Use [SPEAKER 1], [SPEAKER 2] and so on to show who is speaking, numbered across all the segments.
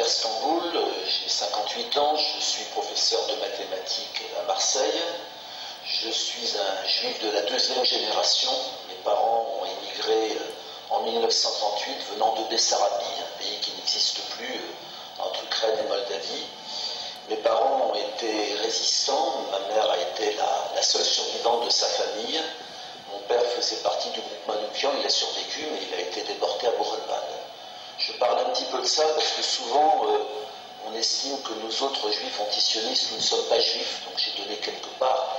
[SPEAKER 1] Pierre Stamboul, j'ai 58 ans, je suis professeur de mathématiques à Marseille. Je suis un juif de la deuxième génération. Mes parents ont émigré en 1938 venant de Bessarabie, un pays qui n'existe plus entre Ukraine et Moldavie. Mes parents ont été résistants, ma mère a été la seule survivante de sa famille. Mon père faisait partie du groupe Manoukian, il a survécu, mais il a été déporté à Buchenwald. Je parle un petit peu de ça parce que souvent on estime que nous autres juifs antisionistes, nous ne sommes pas juifs, donc j'ai donné quelque part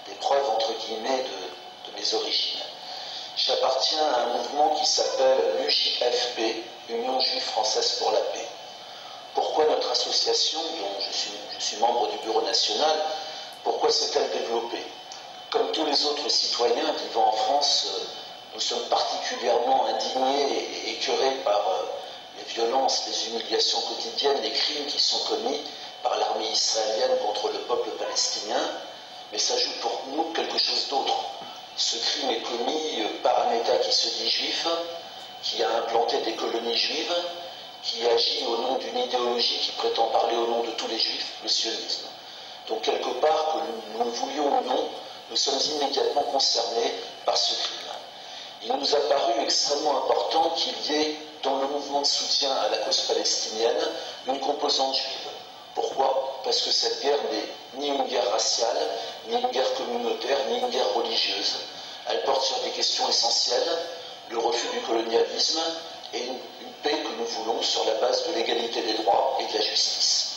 [SPEAKER 1] des preuves entre guillemets de mes origines. J'appartiens à un mouvement qui s'appelle l'UJFP, Union Juive Française pour la Paix. Pourquoi notre association, dont je suis membre du bureau national, pourquoi s'est-elle développée? Comme tous les autres citoyens vivant en France, nous sommes particulièrement indignés et écœurés par les violences, les humiliations quotidiennes, les crimes qui sont commis par l'armée israélienne contre le peuple palestinien, mais ça joue pour nous quelque chose d'autre. Ce crime est commis par un État qui se dit juif, qui a implanté des colonies juives, qui agit au nom d'une idéologie qui prétend parler au nom de tous les juifs, le sionisme. Donc quelque part, que nous le voulions ou non, nous sommes immédiatement concernés par ce crime. Il nous a paru extrêmement important qu'il y ait dans le mouvement de soutien à la cause palestinienne une composante juive. Pourquoi? Parce que cette guerre n'est ni une guerre raciale, ni une guerre communautaire, ni une guerre religieuse. Elle porte sur des questions essentielles, le refus du colonialisme et une paix que nous voulons sur la base de l'égalité des droits et de la justice.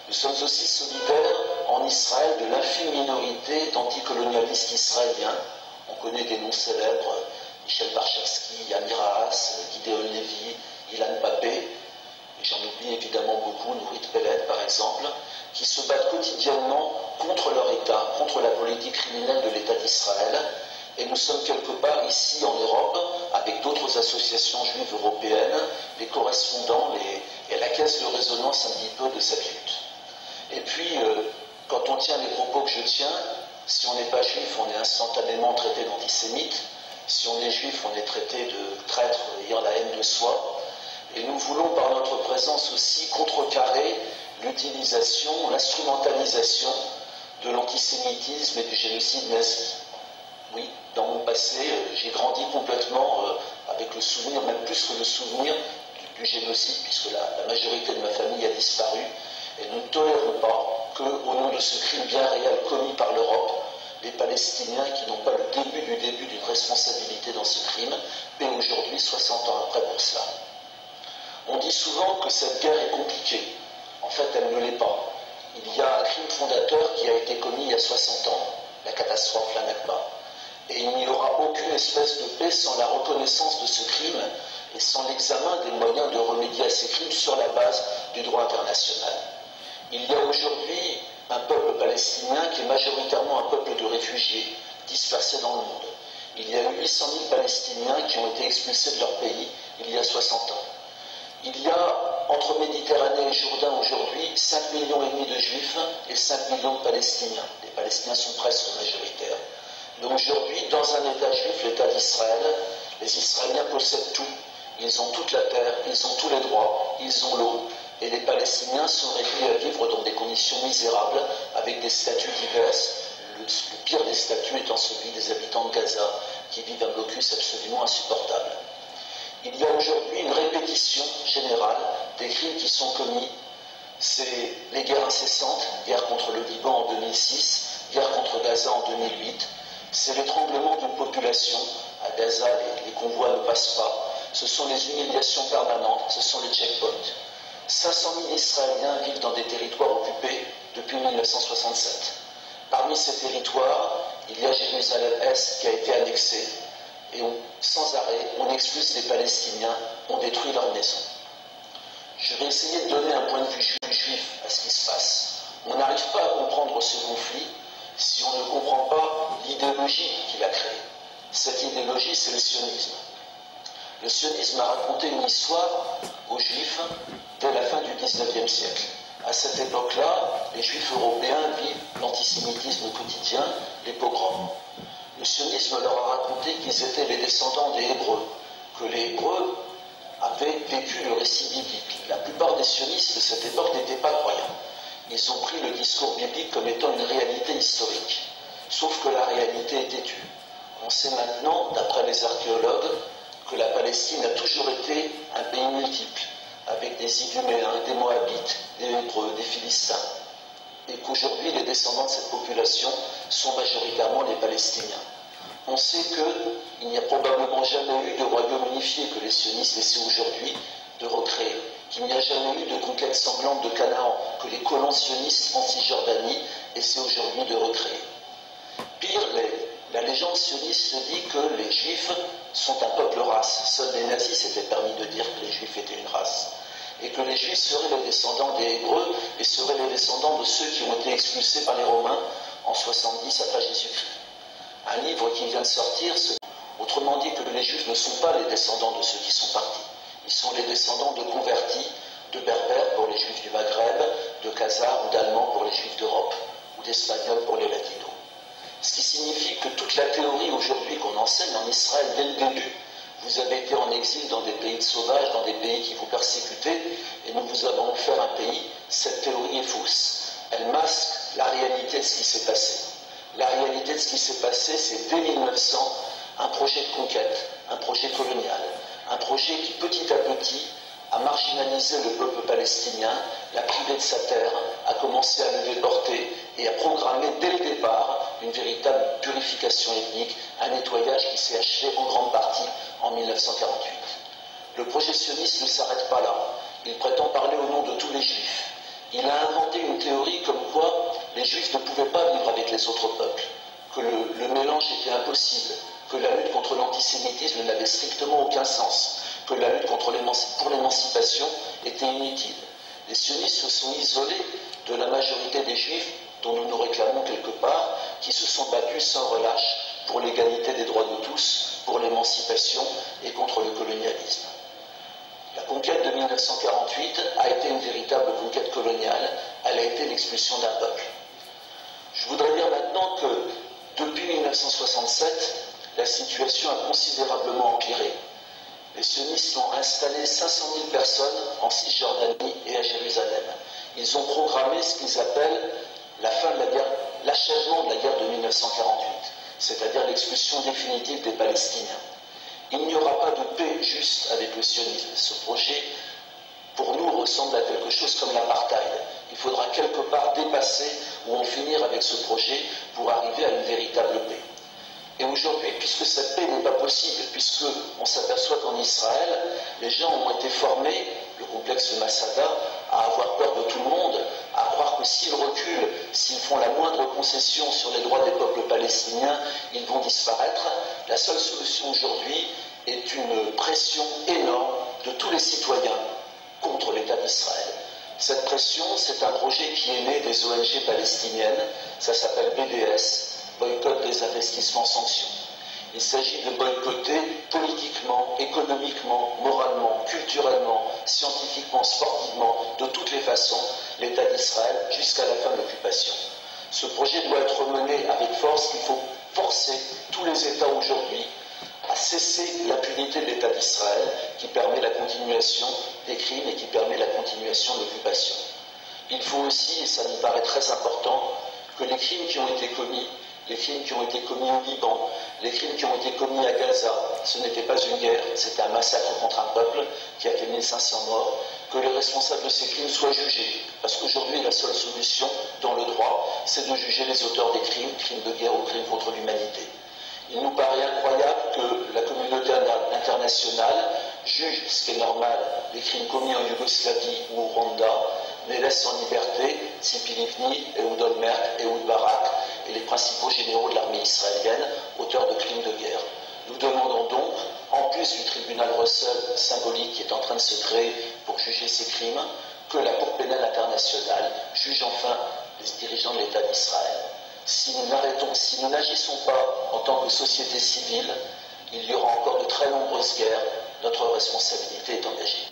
[SPEAKER 1] Nous sommes aussi solidaires en Israël de l'infime minorité d'anticolonialistes israéliens. On connaît des noms célèbres, Michel Barchevsky, Amir Haas, Gideon Levy, Ilan Pappé, et j'en oublie évidemment beaucoup, Nourit Pellet par exemple, qui se battent quotidiennement contre leur État, contre la politique criminelle de l'État d'Israël. Et nous sommes quelque part ici en Europe, avec d'autres associations juives européennes, les correspondants et la caisse de résonance un petit peu de cette lutte. Et puis, quand on tient les propos que je tiens, si on n'est pas juif, on est instantanément traité d'antisémite. Si on est juif, on est traité de traître ayant la haine de soi. Et nous voulons, par notre présence aussi, contrecarrer l'utilisation, l'instrumentalisation de l'antisémitisme et du génocide nazi. Oui, dans mon passé, j'ai grandi complètement avec le souvenir, même plus que le souvenir du génocide, puisque la majorité de ma famille a disparu. Et nous ne tolérons pas qu'au nom de ce crime bien réel commis par l'Europe, les Palestiniens qui n'ont pas le début d'une responsabilité dans ce crime paient aujourd'hui 60 ans après pour cela. On dit souvent que cette guerre est compliquée. En fait, elle ne l'est pas. Il y a un crime fondateur qui a été commis il y a 60 ans, la catastrophe, la Nakba. Et il n'y aura aucune espèce de paix sans la reconnaissance de ce crime et sans l'examen des moyens de remédier à ces crimes sur la base du droit international. Il y a aujourd'hui un peuple palestinien qui est majoritairement un peuple de réfugiés dispersés dans le monde. Il y a eu 800 000 Palestiniens qui ont été expulsés de leur pays il y a 60 ans. Il y a entre Méditerranée et Jourdain aujourd'hui 5,5 millions de juifs et 5 millions de Palestiniens. Les Palestiniens sont presque majoritaires. Donc aujourd'hui, dans un État juif, l'État d'Israël, les Israéliens possèdent tout. Ils ont toute la terre, ils ont tous les droits, ils ont l'eau. Et les Palestiniens sont réduits à vivre dans des conditions misérables, avec des statuts diverses. Le pire des statuts étant celui des habitants de Gaza, qui vivent un blocus absolument insupportable. Il y a aujourd'hui une répétition générale des crimes qui sont commis. C'est les guerres incessantes, guerre contre le Liban en 2006, guerre contre Gaza en 2008. C'est l'étranglement d'une population. À Gaza, les convois ne passent pas. Ce sont les humiliations permanentes, ce sont les checkpoints. 500 000 Israéliens vivent dans des territoires occupés depuis 1967. Parmi ces territoires, il y a Jérusalem-Est qui a été annexée. Et sans arrêt, on expulse les Palestiniens, on détruit leurs maisons. Je vais essayer de donner un point de vue juif à ce qui se passe. On n'arrive pas à comprendre ce conflit si on ne comprend pas l'idéologie qu'il a créée. Cette idéologie, c'est le sionisme. Le sionisme a raconté une histoire aux Juifs dès la fin du XIXe siècle. À cette époque-là, les Juifs européens vivent l'antisémitisme quotidien, les pogroms. Le sionisme leur a raconté qu'ils étaient les descendants des Hébreux, que les Hébreux avaient vécu le récit biblique. La plupart des sionistes de cette époque n'étaient pas croyants. Ils ont pris le discours biblique comme étant une réalité historique. Sauf que la réalité est têtue. On sait maintenant, d'après les archéologues, que la Palestine a toujours été un pays multiple, avec des Iduméens, des Moabites, des Hébreux, des Philistins, et qu'aujourd'hui les descendants de cette population sont majoritairement les Palestiniens. On sait qu'il n'y a probablement jamais eu de royaume unifié que les sionistes essaient aujourd'hui de recréer, qu'il n'y a jamais eu de conquête sanglante de Canaan que les colons sionistes en Cisjordanie essaient aujourd'hui de recréer. Pire, la légende sioniste dit que les Juifs sont un peuple race. Seuls les nazis s'étaient permis de dire que les Juifs étaient une race. Et que les Juifs seraient les descendants des Hébreux et seraient les descendants de ceux qui ont été expulsés par les Romains en 70 après Jésus-Christ. Un livre qui vient de sortir, autrement dit que les Juifs ne sont pas les descendants de ceux qui sont partis. Ils sont les descendants de convertis, de Berbères pour les Juifs du Maghreb, de Khazars ou d'Allemands pour les Juifs d'Europe, ou d'Espagnols pour les Latinos. Ce qui signifie que toute la théorie aujourd'hui qu'on enseigne en Israël dès le début, vous avez été en exil dans des pays de sauvages, dans des pays qui vous persécutaient, et nous vous avons offert un pays, cette théorie est fausse. Elle masque la réalité de ce qui s'est passé. La réalité de ce qui s'est passé, c'est dès 1900, un projet de conquête, un projet colonial, un projet qui petit à petit a marginalisé le peuple palestinien, l'a privé de sa terre, a commencé à le déporter et a programmé dès le départ une véritable purification ethnique, un nettoyage qui s'est achevé en grande partie en 1948. Le projet sioniste ne s'arrête pas là. Il prétend parler au nom de tous les juifs. Il a inventé une théorie comme quoi les juifs ne pouvaient pas vivre avec les autres peuples, que le mélange était impossible, que la lutte contre l'antisémitisme n'avait strictement aucun sens, que la lutte pour l'émancipation était inutile. Les sionistes se sont isolés de la majorité des juifs dont nous nous réclamons quelque part, qui se sont battus sans relâche pour l'égalité des droits de tous, pour l'émancipation et contre le colonialisme. La conquête de 1948 a été une véritable conquête coloniale, elle a été l'expulsion d'un peuple. Je voudrais dire maintenant que depuis 1967, la situation a considérablement empiré. Les sionistes ont installé 500 000 personnes en Cisjordanie et à Jérusalem. Ils ont programmé ce qu'ils appellent la fin de la guerre, l'achèvement de la guerre de 1948, c'est-à-dire l'expulsion définitive des Palestiniens. Il n'y aura pas de paix juste avec le sionisme. Ce projet, pour nous, ressemble à quelque chose comme l'apartheid. Il faudra quelque part dépasser ou en finir avec ce projet pour arriver à une véritable paix. Et aujourd'hui, puisque cette paix n'est pas possible, puisqu'on s'aperçoit qu'en Israël, les gens ont été formés, le complexe de Masada, à avoir peur de tout le monde, à croire que s'ils reculent, s'ils font la moindre concession sur les droits des peuples palestiniens, ils vont disparaître. La seule solution aujourd'hui est une pression énorme de tous les citoyens contre l'État d'Israël. Cette pression, c'est un projet qui est né des ONG palestiniennes, ça s'appelle BDS, boycott des investissements sanctions. Il s'agit de boycotter politiquement, économiquement, moralement, culturellement, scientifiquement, sportivement, de toutes les façons, l'État d'Israël jusqu'à la fin de l'occupation. Ce projet doit être mené avec force. Il faut forcer tous les États aujourd'hui à cesser l'impunité de l'État d'Israël qui permet la continuation des crimes et qui permet la continuation de l'occupation. Il faut aussi, et ça me paraît très important, que les crimes qui ont été commis, les crimes qui ont été commis au Liban, les crimes qui ont été commis à Gaza, ce n'était pas une guerre, c'était un massacre contre un peuple qui a fait 1500 morts, que les responsables de ces crimes soient jugés. Parce qu'aujourd'hui, la seule solution dans le droit, c'est de juger les auteurs des crimes, crimes de guerre ou crimes contre l'humanité. Il nous paraît incroyable que la communauté internationale juge, ce qui est normal, les crimes commis en Yougoslavie ou au Rwanda, mais laisse en liberté Tzipi Livni, Ehud Olmert, Ehud Barak et les principaux généraux de l'armée israélienne, auteurs de crimes de guerre. Nous demandons donc, en plus du tribunal Russell symbolique qui est en train de se créer pour juger ces crimes, que la Cour pénale internationale juge enfin les dirigeants de l'État d'Israël. Si nous n'agissons pas en tant que société civile, il y aura encore de très nombreuses guerres. Notre responsabilité est engagée.